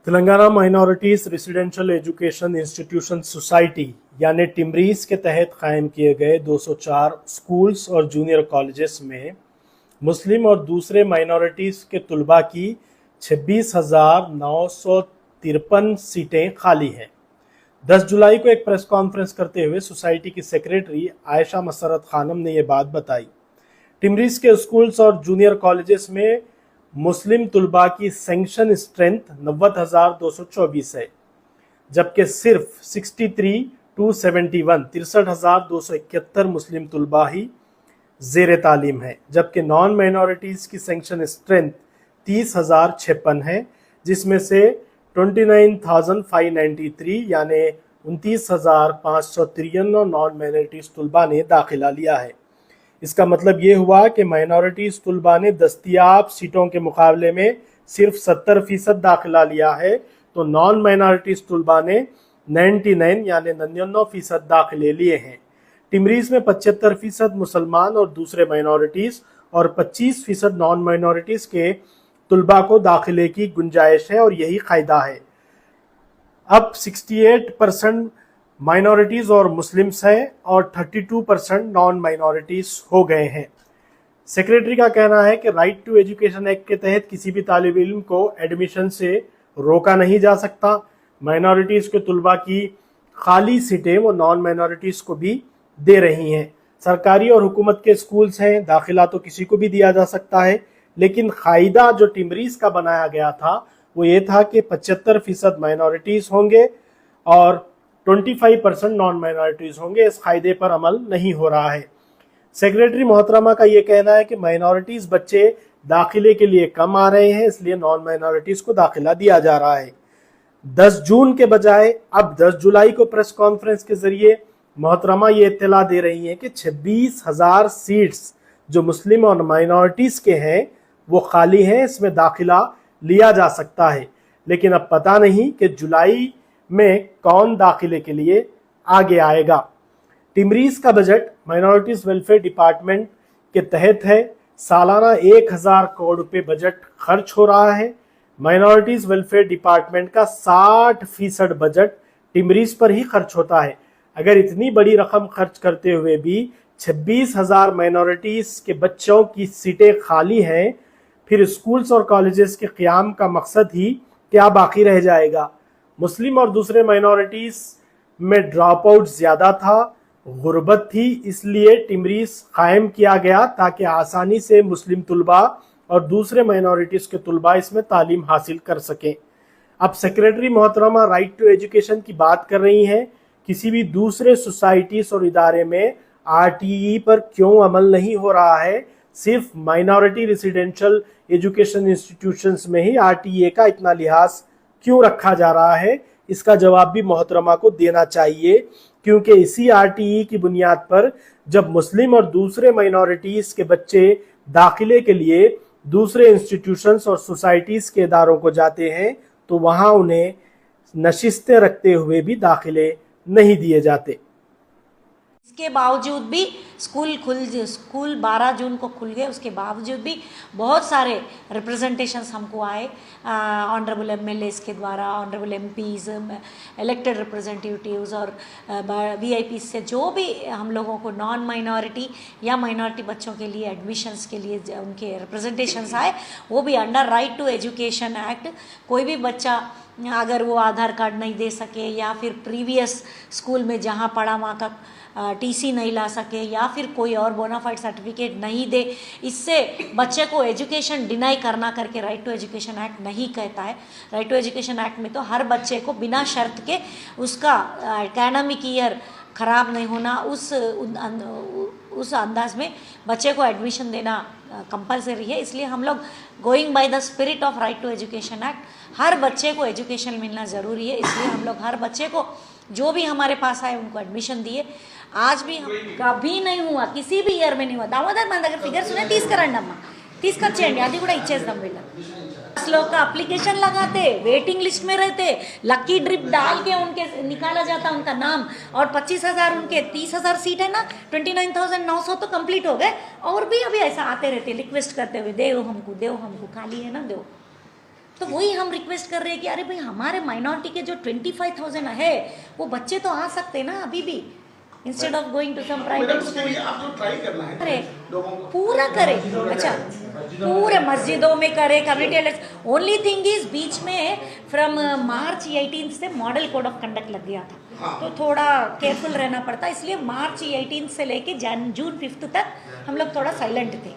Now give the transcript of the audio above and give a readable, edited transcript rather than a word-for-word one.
Telangana minorities residential education institution society यानी टिमरीज के तहत कायम किए गए 204 स्कूल्स और जूनियर कॉलेजेस में मुस्लिम और दूसरे माइनॉरिटीज के तुलबा की 26,953 सीटें खाली हैं। 10 जुलाई को एक प्रेस कॉन्फ्रेंस करते हुए सोसाइटी की सेक्रेटरी आयशा मसरत खानम ने ये बात बताई। टिमरीज के स्कूल्स और जूनियर कॉलेजेस में मुस्लिम तुलबा की सैंक्शन स्ट्रेंथ 90,224 है, जबकि सिर्फ 63,271 मुस्लिम तुलबा ही ज़ेर तालीम है, जबकि नॉन माइनॉरिटीज़ की सैंक्शन स्ट्रेंथ 30,056 है, जिसमें से 29,593 यानी 29,553 नॉन माइनॉरिटीज़ तुलबा ने दाखिला लिया है। इसका मतलब ये हुआ कि माइनॉरिटीज़ तुलबा ने दस्तयाब सीटों के मुकाबले में सिर्फ 70% दाखिला लिया है, तो नॉन माइनॉरिटीज़ तुलबा ने 99 यानी 99% दाखिले लिए हैं। टिमरीज में 75% मुसलमान और दूसरे माइनॉरिटीज़ और 25% नॉन माइनॉरिटीज़ के तुलबा को दाखिले की गुंजाइश है और यही कायदा है। अब 68% माइनॉरिटीज़ और मुस्लिम्स हैं और 32% नॉन माइनॉरिटीज़ हो गए हैं। सेक्रेटरी का कहना है कि राइट टू एजुकेशन एक्ट के तहत किसी भी तालिब इल्म को एडमिशन से रोका नहीं जा सकता। माइनॉरिटीज़ के तुलबा की खाली सीटें वो नॉन माइनॉरिटीज़ को भी दे रही हैं। सरकारी और हुकूमत के स्कूल्स हैं, दाखिला तो किसी को भी दिया जा सकता है, लेकिन कायदा जो टिमरीज का बनाया गया था वो ये था कि 75% माइनॉरिटीज़ होंगे और 25% नॉन माइनॉरिटीज़ होंगे। इस कायदे पर अमल नहीं हो रहा है। सेक्रेटरी मोहतरमा का ये कहना है कि माइनॉरिटीज़ बच्चे दाखिले के लिए कम आ रहे हैं, इसलिए नॉन माइनॉरिटीज़ को दाखिला दिया जा रहा है। 10 जून के बजाय अब 10 जुलाई को प्रेस कॉन्फ्रेंस के जरिए मोहतरमा ये इत्तला दे रही हैं कि 26,000 सीट्स जो मुस्लिम और माइनॉरिटीज़ के हैं वो खाली हैं, इसमें दाखिला लिया जा सकता है, लेकिन अब पता नहीं कि जुलाई में कौन दाखिले के लिए आगे आएगा। टिमरीज का बजट माइनॉरिटीज़ वेलफेयर डिपार्टमेंट के तहत है। सालाना 1,000 करोड़ रुपए बजट खर्च हो रहा है। माइनॉरिटीज़ वेलफेयर डिपार्टमेंट का 60% बजट टिमरीज पर ही खर्च होता है। अगर इतनी बड़ी रकम खर्च करते हुए भी 26,000 माइनॉरिटीज़ के बच्चों की सीटें खाली हैं, फिर स्कूल्स और कॉलेजेस के क़याम का मकसद ही क्या बाकी रह जाएगा। मुस्लिम और दूसरे माइनॉरिटीज़ में ड्रॉप आउट ज़्यादा था, गुर्बत थी, इसलिए टिमरीज कायम किया गया ताकि आसानी से मुस्लिम तुलबा और दूसरे माइनॉरिटीज़ के तुलबा इसमें तालीम हासिल कर सकें। अब सेक्रेटरी मोहतरमा राइट टू एजुकेशन की बात कर रही हैं। किसी भी दूसरे सोसाइटीज़ और इदारे में RTE पर क्यों अमल नहीं हो रहा है, सिर्फ माइनॉरिटी रेसिडेंशियल एजुकेशन इंस्टीट्यूशंस में ही RTE का इतना लिहाज क्यों रखा जा रहा है, इसका जवाब भी मोहतरमा को देना चाहिए, क्योंकि इसी RTE की बुनियाद पर जब मुस्लिम और दूसरे माइनॉरिटीज़ के बच्चे दाखिले के लिए दूसरे इंस्टीट्यूशंस और सोसाइटीज़ के इदारों को जाते हैं तो वहाँ उन्हें नशिस्तें रखते हुए भी दाखिले नहीं दिए जाते। इसके बावजूद भी स्कूल 12 जून को खुल गए, उसके बावजूद भी बहुत सारे रिप्रेजेंटेशंस हमको आए ऑनरेबल MLAs के द्वारा, ऑनरेबल MPs, इलेक्टेड रिप्रेजेंटेटिव्स और VIPs से जो भी हम लोगों को नॉन माइनॉरिटी या माइनॉरिटी बच्चों के लिए एडमिशन्स के लिए उनके रिप्रेजेंटेशंस आए, वो भी under right to education act. कोई भी बच्चा अगर वो आधार कार्ड नहीं दे सके या फिर प्रीवियस स्कूल में जहाँ पढ़ा वहाँ का TC नहीं ला सके या फिर कोई और बोनाफाइड सर्टिफिकेट नहीं दे, इससे बच्चे को एजुकेशन डिनाई करना करके राइट टू एजुकेशन एक्ट नहीं कहता है। राइट टू एजुकेशन एक्ट में तो हर बच्चे को बिना शर्त के उसका एकेडमिक ईयर ख़राब नहीं होना, उस अंदाज में बच्चे को एडमिशन देना कंपलसरी है। इसलिए हम लोग going by the spirit of right to education act, हर बच्चे को एजुकेशन मिलना ज़रूरी है, इसलिए हम लोग हर बच्चे को जो भी हमारे पास आए उनको एडमिशन दिए। आज भी हम कभी नहीं हुआ, किसी भी ईयर में नहीं हुआ। दामोदर మన దగ్గర ఫిగర్స్ ఉన్నాయి, తీసుకురండి అమ్మా, తీసుకొచ్చేయండి, అది కూడా ఇచ్చేద్దాం వీళ్ళకి। 10 लोग का एप्लीकेशन लगाते, वेटिंग लिस्ट में रहते, लकी ड्रिप डाल के उनके निकाला जाता उनका नाम, और 25,000 उनके 30,000 सीट है ना, 29,900 तो कंप्लीट हो गए, और भी अभी ऐसा आते रहते रिक्वेस्ट करते हुए, दो हमको खाली है ना दो। تو وہی ہم ریکویسٹ کر رہے ہیں کہ ارے بھائی ہمارے مائنورٹی کے جو 25,000 ہے وہ بچے تو آ سکتے نا ابھی بھی, instead of going to some private school. ارے پورا کرے, اچھا پورے مسجدوں میں کرے, کمیونٹی. اونلی تھنگ از بیچ میں فرام مارچ 18 سے ماڈل کوڈ آف کنڈکٹ لگ گیا تھا, تو تھوڑا کیئرفل رہنا پڑتا, اس لیے مارچ 18 سے لے کے جون 5 تک ہم لوگ تھوڑا سائلنٹ تھے.